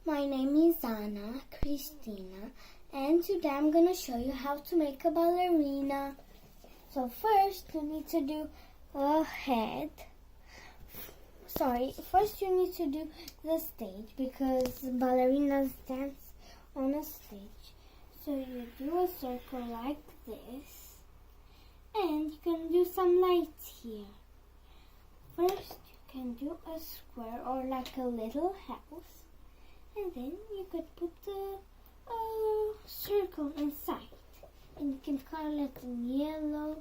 My name is Anna Christina, and today I'm going to show you how to make a ballerina. So first you need to do a head. First you need to do the stage because ballerinas dance on a stage. So you do a circle like this, and you can do some lights here. First you can do a square or like a little house. And then you could put a circle inside. And you can color it in yellow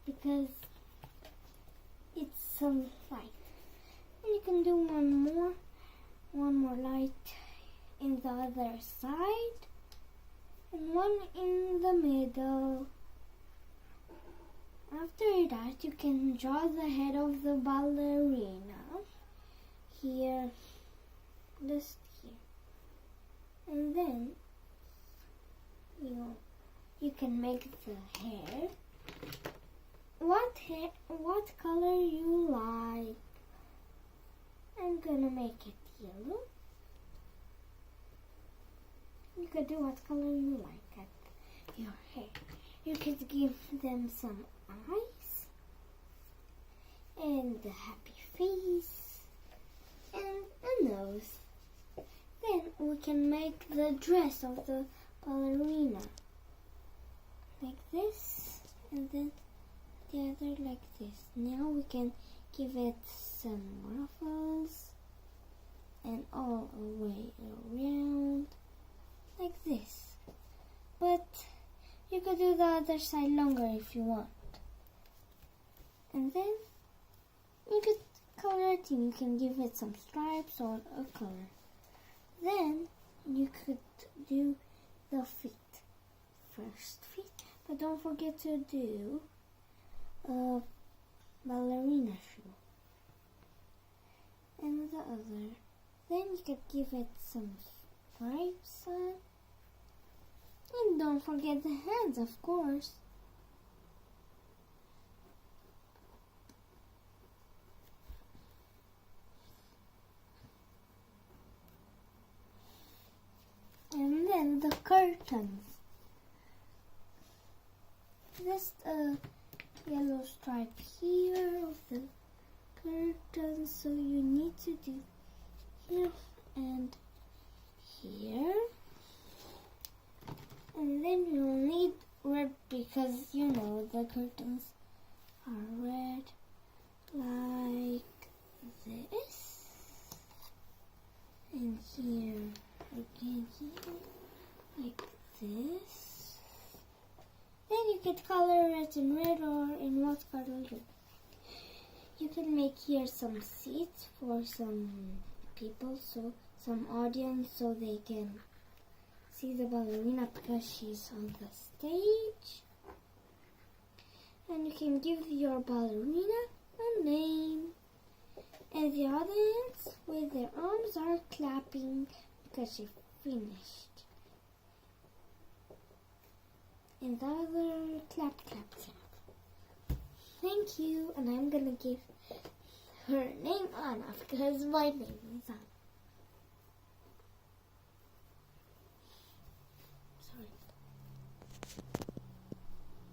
because it's some light. And you can do one more light in the other side. And one in the middle. After that, you can draw the head of the ballerina. Here. Just here. And then you can make the hair. What color you like? I'm gonna make it yellow. You could do what color you like at your hair. You could give them some eyes and a happy face and a nose. Then we can make the dress of the ballerina. Like this, and then the other like this. Now we can give it some ruffles and all the way around like this. But you could do the other side longer if you want. And then you could color it and you can give it some stripes or a color. Then you could do the feet. First feet, but don't forget to do a ballerina shoe. And the other. Then you could give it some stripes on. And don't forget the hands, of course. And then the curtains. Just a yellow stripe here of the curtains. So you need to do here and here. And then you'll need red because the curtains are red like this. And here again here like this. Then you could color it in red or in what color you like. You can make here some seats for some people, so some audience, so they can see the ballerina because she's on the stage. And you can give your ballerina a name. And the audience with their arms are clapping because she finished. And the other clap, clap, clap. Thank you. And I'm gonna give her name Anna because my name is Anna. Sorry.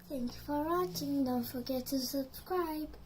Thank you for watching. Don't forget to subscribe.